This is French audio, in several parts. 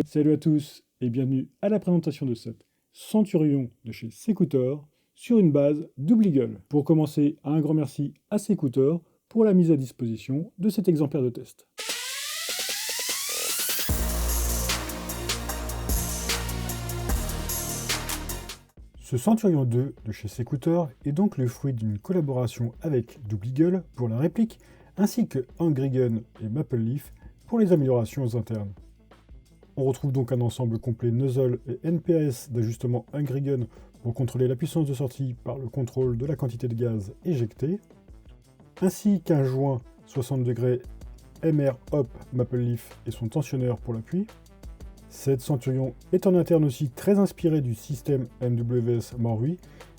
Salut à tous et bienvenue à la présentation de cette Centurion de chez Secutor sur une base double Eagle. Pour commencer, un grand merci à Secutor pour la mise à disposition de cet exemplaire de test. Ce Centurion 2 de chez Secutor est donc le fruit d'une collaboration avec Double Eagle pour la réplique, ainsi que Angry Gun et Maple Leaf pour les améliorations internes. On retrouve donc un ensemble complet Nozzle et NPAS d'ajustement Angry Gun pour contrôler la puissance de sortie par le contrôle de la quantité de gaz éjecté, ainsi qu'un joint 60 degrés MR Hop Maple Leaf et son tensionneur pour l'appui. Cette Centurion est en interne aussi très inspirée du système MWS Marui,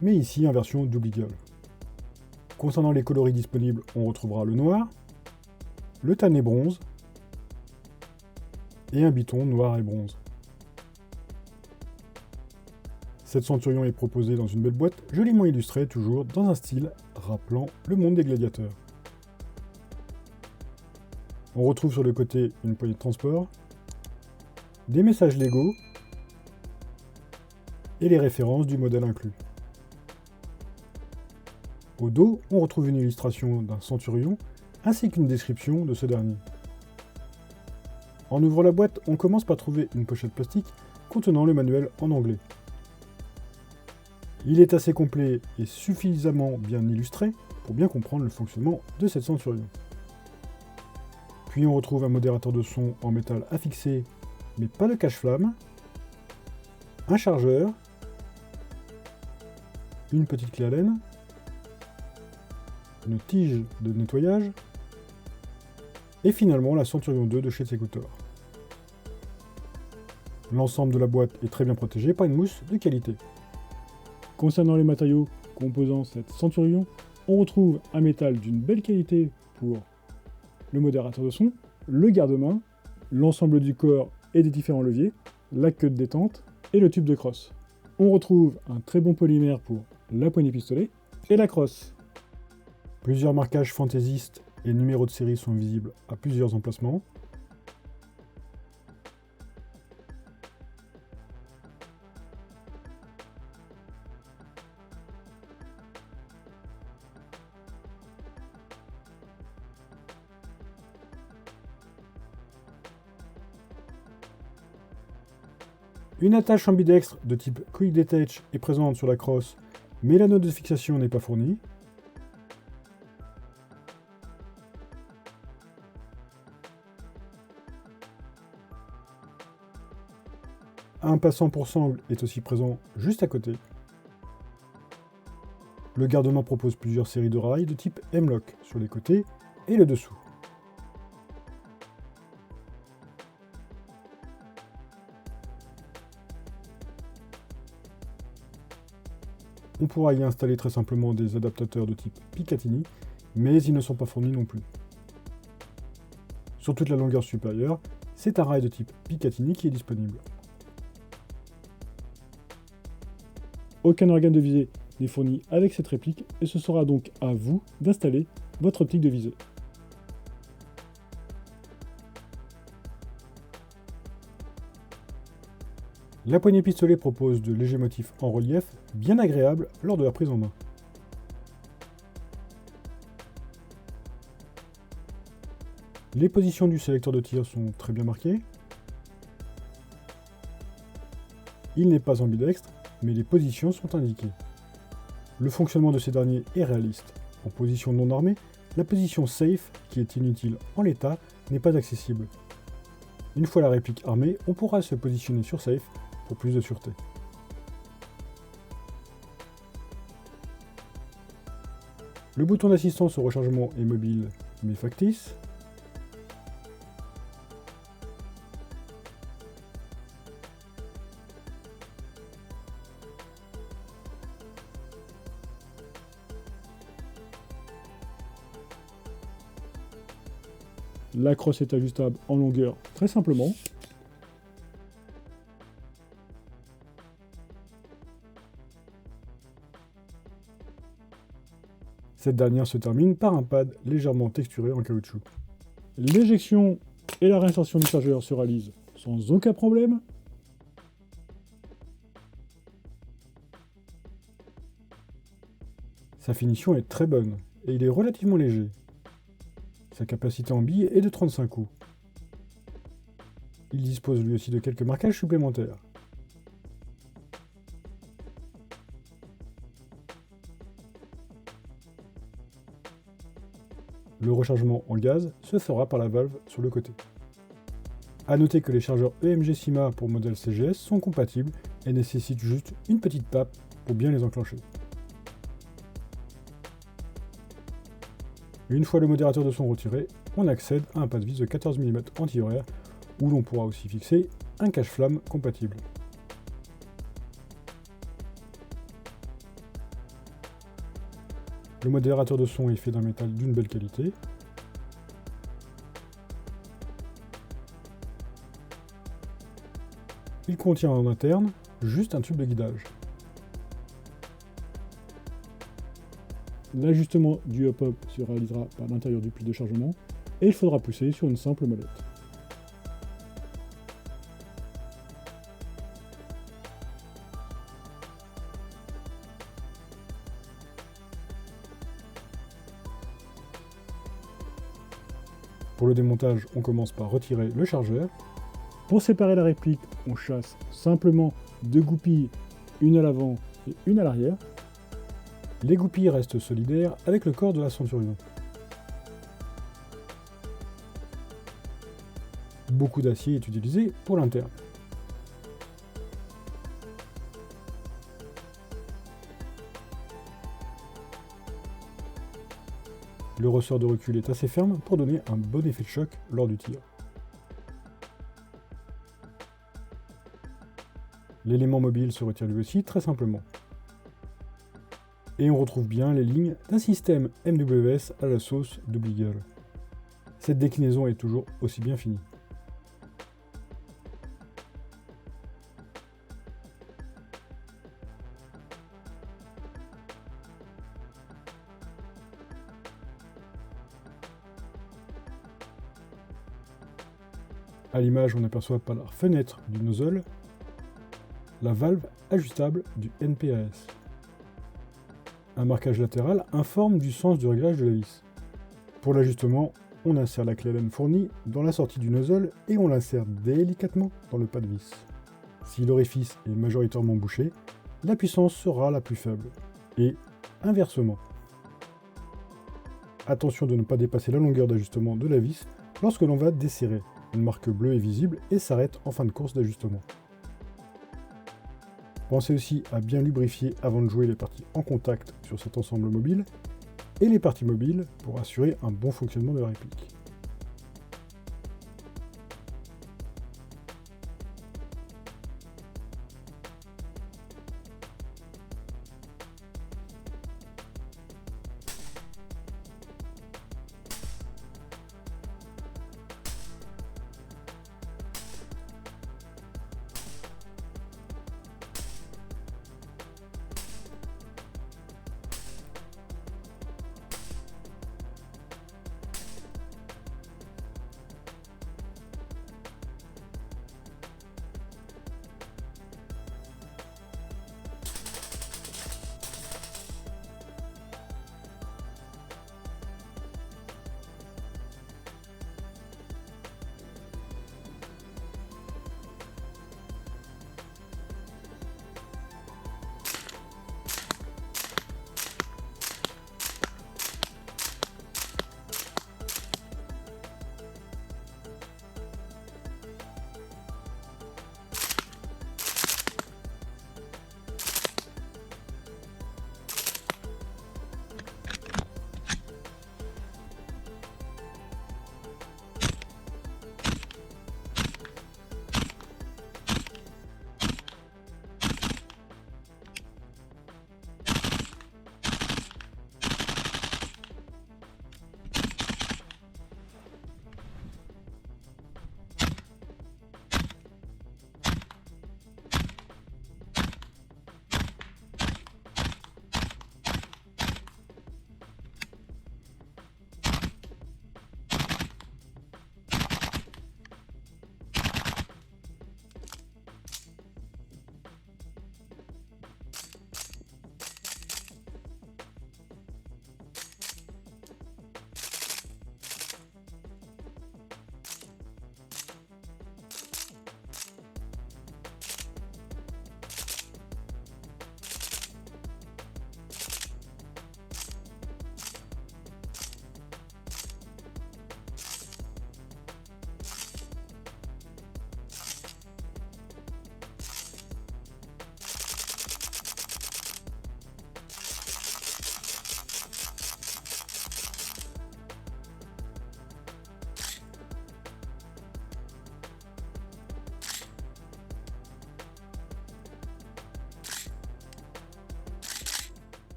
mais ici en version Double Eagle. Concernant les coloris disponibles, on retrouvera le noir, le tanné bronze, et un biton noir et bronze. Cette Centurion est proposée dans une belle boîte, joliment illustrée, toujours dans un style rappelant le monde des gladiateurs. On retrouve sur le côté une poignée de transport, des messages Lego et les références du modèle inclus. Au dos, on retrouve une illustration d'un Centurion ainsi qu'une description de ce dernier. En ouvrant la boîte, on commence par trouver une pochette plastique contenant le manuel en anglais. Il est assez complet et suffisamment bien illustré pour bien comprendre le fonctionnement de cette Centurion. Puis on retrouve un modérateur de son en métal affixé, mais pas de cache-flamme, un chargeur, une petite clé Allen, une tige de nettoyage, et finalement la Centurion 2 de chez Secutor. L'ensemble de la boîte est très bien protégé par une mousse de qualité. Concernant les matériaux composant cette Centurion, on retrouve un métal d'une belle qualité pour le modérateur de son, le garde-main, l'ensemble du corps et des différents leviers, la queue de détente et le tube de crosse. On retrouve un très bon polymère pour la poignée pistolet et la crosse. Plusieurs marquages fantaisistes et numéros de série sont visibles à plusieurs emplacements. Une attache ambidextre de type Quick Detach est présente sur la crosse, mais l'anneau de fixation n'est pas fourni. Un passant pour sangle est aussi présent juste à côté. Le garde-main propose plusieurs séries de rails de type M-Lock sur les côtés et le dessous. On pourra y installer très simplement des adaptateurs de type Picatinny, mais ils ne sont pas fournis non plus. Sur toute la longueur supérieure, c'est un rail de type Picatinny qui est disponible. Aucun organe de visée n'est fourni avec cette réplique et ce sera donc à vous d'installer votre optique de visée. La poignée pistolet propose de légers motifs en relief, bien agréables lors de la prise en main. Les positions du sélecteur de tir sont très bien marquées. Il n'est pas ambidextre, mais les positions sont indiquées. Le fonctionnement de ces derniers est réaliste. En position non armée, la position safe, qui est inutile en l'état, n'est pas accessible. Une fois la réplique armée, on pourra se positionner sur safe pour plus de sûreté. Le bouton d'assistance au rechargement est mobile mais factice. La crosse est ajustable en longueur très simplement. Cette dernière se termine par un pad légèrement texturé en caoutchouc. L'éjection et la réinsertion du chargeur se réalisent sans aucun problème. Sa finition est très bonne, et il est relativement léger. Sa capacité en billes est de 35 coups. Il dispose lui aussi de quelques marquages supplémentaires. Le rechargement en gaz se fera par la valve sur le côté. A noter que les chargeurs EMG Sima pour modèle CGS sont compatibles et nécessitent juste une petite tape pour bien les enclencher. Une fois le modérateur de son retiré, on accède à un pas-de-vis de 14 mm anti-horaire où l'on pourra aussi fixer un cache-flamme compatible. Le modérateur de son est fait d'un métal d'une belle qualité. Il contient en interne juste un tube de guidage. L'ajustement du hop-up se réalisera par l'intérieur du pli de chargement et il faudra pousser sur une simple molette. Pour le démontage, on commence par retirer le chargeur. Pour séparer la réplique, on chasse simplement deux goupilles, une à l'avant et une à l'arrière. Les goupilles restent solidaires avec le corps de la Centurion. Beaucoup d'acier est utilisé pour l'interne. Le ressort de recul est assez ferme pour donner un bon effet de choc lors du tir. L'élément mobile se retire lui aussi très simplement. Et on retrouve bien les lignes d'un système MWS à la sauce Double Eagle. Cette déclinaison est toujours aussi bien finie. À l'image, on aperçoit par la fenêtre du nozzle la valve ajustable du NPAS. Un marquage latéral informe du sens du réglage de la vis. Pour l'ajustement, on insère la clé Allen fournie dans la sortie du nozzle et on l'insère délicatement dans le pas de vis. Si l'orifice est majoritairement bouché, la puissance sera la plus faible. Et inversement. Attention de ne pas dépasser la longueur d'ajustement de la vis lorsque l'on va desserrer. Une marque bleue est visible et s'arrête en fin de course d'ajustement. Pensez aussi à bien lubrifier avant de jouer les parties en contact sur cet ensemble mobile et les parties mobiles pour assurer un bon fonctionnement de la réplique.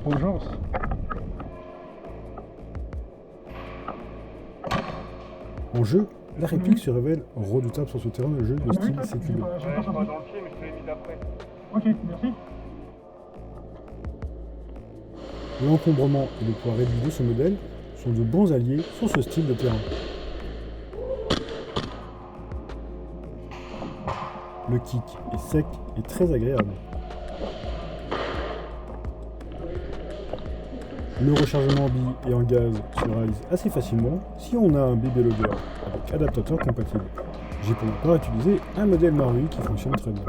Urgence. En jeu, la réplique se révèle redoutable sur ce terrain de jeu de style CQB. Ouais, je suis pas dans le pied, mais je te l'ai mis d'après. Ok, merci. L'encombrement et le poids réduit de ce modèle sont de bons alliés sur ce style de terrain. Le kick est sec et très agréable. Le rechargement en billes et en gaz se réalise assez facilement si on a un BB loader avec adaptateur compatible. J'ai pour ma part utilisé un modèle Marui qui fonctionne très bien.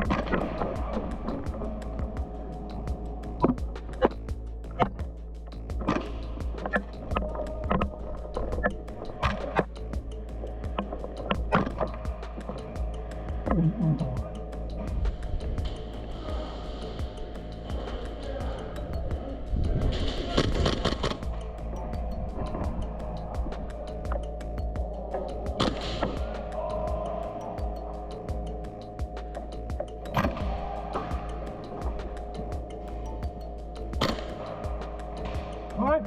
Ouais.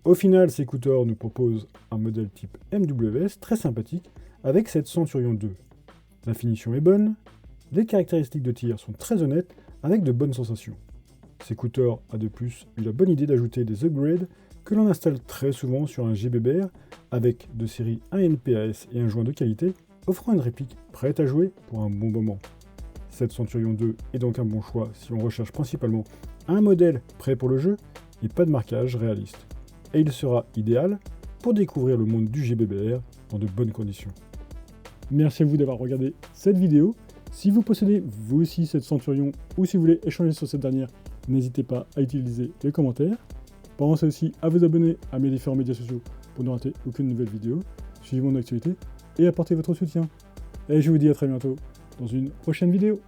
Au final, Secutor nous propose un modèle type MWS très sympathique avec cette Centurion 2. La finition est bonne, les caractéristiques de tir sont très honnêtes avec de bonnes sensations. Secutor a de plus eu la bonne idée d'ajouter des upgrades que l'on installe très souvent sur un GBBR avec de série 1 NPAS et un joint de qualité, offrant une réplique prête à jouer pour un bon moment. Cette Centurion 2 est donc un bon choix si on recherche principalement un modèle prêt pour le jeu et pas de marquage réaliste. Et il sera idéal pour découvrir le monde du GBBR dans de bonnes conditions. Merci à vous d'avoir regardé cette vidéo. Si vous possédez vous aussi cette Centurion ou si vous voulez échanger sur cette dernière, n'hésitez pas à utiliser les commentaires. Pensez aussi à vous abonner à mes différents médias sociaux pour ne rater aucune nouvelle vidéo. Suivez mon actualité et apportez votre soutien. Et je vous dis à très bientôt dans une prochaine vidéo.